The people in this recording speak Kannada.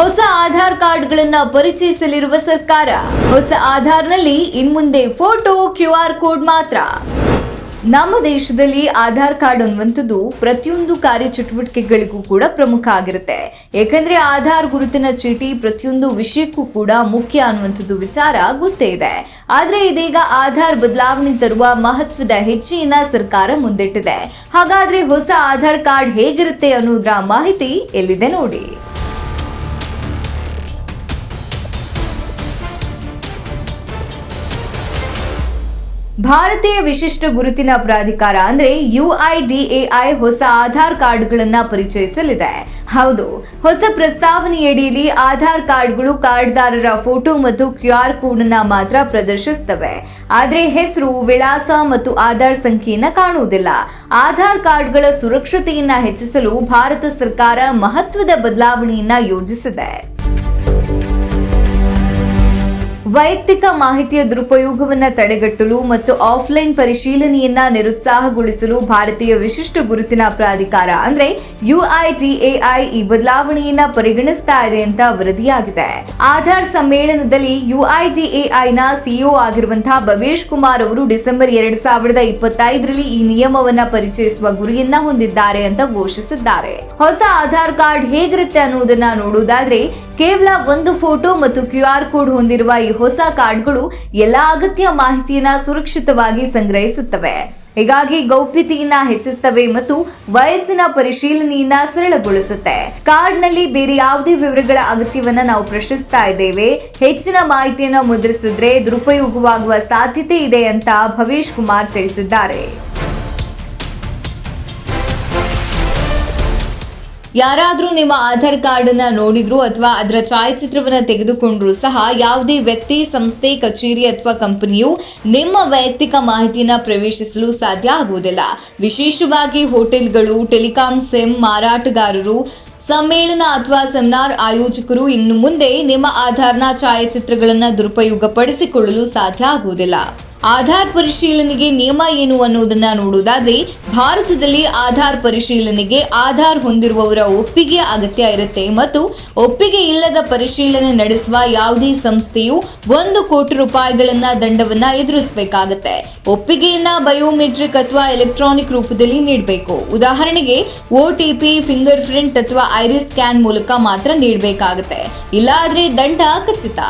ಹೊಸ ಆಧಾರ್ ಕಾರ್ಡ್ಗಳನ್ನು ಪರಿಚಯಿಸಲಿರುವ ಸರ್ಕಾರ. ಹೊಸ ಆಧಾರ್ನಲ್ಲಿ ಇನ್ಮುಂದೆ ಫೋಟೋ, QR ಕೋಡ್ ಮಾತ್ರ. ನಮ್ಮ ದೇಶದಲ್ಲಿ ಆಧಾರ್ ಕಾರ್ಡ್ ಅನ್ನುವಂಥದ್ದು ಪ್ರತಿಯೊಂದು ಕಾರ್ಯಚಟುವಟಿಕೆಗಳಿಗೂ ಕೂಡ ಪ್ರಮುಖ ಆಗಿರುತ್ತೆ. ಯಾಕಂದ್ರೆ ಆಧಾರ್ ಗುರುತಿನ ಚೀಟಿ ಪ್ರತಿಯೊಂದು ವಿಷಯಕ್ಕೂ ಕೂಡ ಮುಖ್ಯ ಅನ್ನುವಂಥದ್ದು ವಿಚಾರ ಗೊತ್ತೇ ಇದೆ. ಆದ್ರೆ ಇದೀಗ ಆಧಾರ್ ಬದಲಾವಣೆ ತರುವ ಮಹತ್ವದ ಹೆಜ್ಜೆಯನ್ನ ಸರ್ಕಾರ ಮುಂದಿಟ್ಟಿದೆ. ಹಾಗಾದ್ರೆ ಹೊಸ ಆಧಾರ್ ಕಾರ್ಡ್ ಹೇಗಿರುತ್ತೆ ಅನ್ನೋದ್ರ ಮಾಹಿತಿ ಎಲ್ಲಿದೆ ನೋಡಿ. ಭಾರತೀಯ ವಿಶಿಷ್ಟ ಗುರುತಿನ ಪ್ರಾಧಿಕಾರ ಅಂದ್ರೆ UIDAI ಹೊಸ ಆಧಾರ್ ಕಾರ್ಡ್ಗಳನ್ನ ಪರಿಚಯಿಸಲಿದೆ. ಹೌದು, ಹೊಸ ಪ್ರಸ್ತಾವನೆಯಡಿಯಲ್ಲಿ ಆಧಾರ್ ಕಾರ್ಡ್ಗಳು ಕಾರ್ಡ್ದಾರರ ಫೋಟೋ ಮತ್ತು QR ಕೋಡ್ ಅನ್ನ ಮಾತ್ರ ಪ್ರದರ್ಶಿಸುತ್ತವೆ. ಆದ್ರೆ ಹೆಸರು, ವಿಳಾಸ ಮತ್ತು ಆಧಾರ್ ಸಂಖ್ಯೆಯನ್ನ ಕಾಣುವುದಿಲ್ಲ. ಆಧಾರ್ ಕಾರ್ಡ್ಗಳ ಸುರಕ್ಷತೆಯನ್ನ ಹೆಚ್ಚಿಸಲು ಭಾರತ ಸರ್ಕಾರ ಮಹತ್ವದ ಬದಲಾವಣೆಯನ್ನ ಯೋಜಿಸಿದೆ. ವೈಯಕ್ತಿಕ ಮಾಹಿತಿಯ ದುರುಪಯೋಗವನ್ನು ತಡೆಗಟ್ಟಲು ಮತ್ತು ಆಫ್ಲೈನ್ ಪರಿಶೀಲನೆಯನ್ನ ನಿರುತ್ಸಾಹಗೊಳಿಸಲು ಭಾರತೀಯ ವಿಶಿಷ್ಟ ಗುರುತಿನ ಪ್ರಾಧಿಕಾರ ಅಂದ್ರೆ UIDAI ಈ ಬದಲಾವಣೆಯನ್ನ ಪರಿಗಣಿಸ್ತಾ ಇದೆ ಅಂತ ವರದಿಯಾಗಿದೆ. ಆಧಾರ್ ಸಮ್ಮೇಳನದಲ್ಲಿ UIDAIನ CEO ಆಗಿರುವಂತಹ ಭವೇಶ್ ಕುಮಾರ್ ಅವರು ಡಿಸೆಂಬರ್ 2025ರಲ್ಲಿ ಈ ನಿಯಮವನ್ನ ಪರಿಚಯಿಸುವ ಗುರಿಯನ್ನ ಹೊಂದಿದ್ದಾರೆ ಅಂತ ಘೋಷಿಸಿದ್ದಾರೆ. ಹೊಸ ಆಧಾರ್ ಕಾರ್ಡ್ ಹೇಗಿರುತ್ತೆ ಅನ್ನೋದನ್ನ ನೋಡುವುದಾದ್ರೆ ಕೇವಲ ಒಂದು ಫೋಟೋ ಮತ್ತು QR ಕೋಡ್ ಹೊಂದಿರುವ ಈ ಹೊಸ ಕಾರ್ಡ್ಗಳು ಎಲ್ಲಾ ಅಗತ್ಯ ಮಾಹಿತಿಯನ್ನ ಸುರಕ್ಷಿತವಾಗಿ ಸಂಗ್ರಹಿಸುತ್ತವೆ. ಹೀಗಾಗಿ ಗೌಪ್ಯತೆಯನ್ನ ಹೆಚ್ಚಿಸುತ್ತವೆ ಮತ್ತು ವಯಸ್ಸಿನ ಪರಿಶೀಲನೆಯನ್ನ ಸರಳಗೊಳಿಸುತ್ತೆ. ಕಾರ್ಡ್ನಲ್ಲಿ ಬೇರೆ ಯಾವುದೇ ವಿವರಗಳ ಅಗತ್ಯವನ್ನ ನಾವು ಪ್ರಶ್ನಿಸ್ತಾ ಇದ್ದೇವೆ. ಹೆಚ್ಚಿನ ಮಾಹಿತಿಯನ್ನ ಮುದ್ರಿಸಿದ್ರೆ ದುರುಪಯೋಗವಾಗುವ ಸಾಧ್ಯತೆ ಇದೆ ಅಂತ ಭವೇಶ್ ಕುಮಾರ್ ತಿಳಿಸಿದ್ದಾರೆ. ಯಾರಾದ್ರೂ ನಿಮ್ಮ ಆಧಾರ್ ಕಾರ್ಡ್ ಅನ್ನ ನೋಡಿದ್ರು ಅಥವಾ ಅದರ ಛಾಯಾಚಿತ್ರವನ್ನ ತೆಗೆದುಕೊಂಡ್ರು ಸಹ ಯಾವುದೇ ವ್ಯಕ್ತಿ, ಸಂಸ್ಥೆ, ಕಚೇರಿ ಅಥವಾ ಕಂಪನಿಯು ನಿಮ್ಮ ವೈಯಕ್ತಿಕ ಮಾಹಿತಿಯನ್ನ ಪ್ರವೇಶಿಸಲು ಸಾಧ್ಯ ಆಗುವುದಿಲ್ಲ. ವಿಶೇಷವಾಗಿ ಹೋಟೆಲ್ಗಳು, ಟೆಲಿಕಾಂ ಸಿಮ್ ಮಾರಾಟಗಾರರು, ಸಮ್ಮೇಳನ ಅಥವಾ ಸೆಮಿನಾರ್ ಆಯೋಜಕರು ಇನ್ನು ಮುಂದೆ ನಿಮ್ಮ ಆಧಾರ್ನ ಛಾಯಾಚಿತ್ರಗಳನ್ನು ದುರುಪಯೋಗಪಡಿಸಿಕೊಳ್ಳಲು ಸಾಧ್ಯ ಆಗುವುದಿಲ್ಲ. ಆಧಾರ್ ಪರಿಶೀಲನೆಗೆ ನಿಯಮ ಏನು ಅನ್ನೋದನ್ನ ನೋಡುವುದಾದ್ರೆ ಭಾರತದಲ್ಲಿ ಆಧಾರ್ ಪರಿಶೀಲನೆಗೆ ಆಧಾರ್ ಹೊಂದಿರುವವರ ಒಪ್ಪಿಗೆ ಅಗತ್ಯ ಇರುತ್ತೆ ಮತ್ತು ಒಪ್ಪಿಗೆ ಇಲ್ಲದ ಪರಿಶೀಲನೆ ನಡೆಸುವ ಯಾವುದೇ ಸಂಸ್ಥೆಯು 1 ಕೋಟಿ ರೂಪಾಯಿಗಳನ್ನ ದಂಡವನ್ನ ಎದುರಿಸಬೇಕಾಗುತ್ತೆ. ಒಪ್ಪಿಗೆಯನ್ನ ಬಯೋಮೆಟ್ರಿಕ್ ಅಥವಾ ಎಲೆಕ್ಟ್ರಾನಿಕ್ ರೂಪದಲ್ಲಿ ನೀಡಬೇಕು. ಉದಾಹರಣೆಗೆ OTP, ಫಿಂಗರ್ ಪ್ರಿಂಟ್ ಅಥವಾ ಐರಿಸ್ ಸ್ಕ್ಯಾನ್ ಮೂಲಕ ಮಾತ್ರ ನೀಡಬೇಕಾಗುತ್ತೆ. ಇಲ್ಲಾದ್ರೆ ದಂಡ ಖಚಿತ.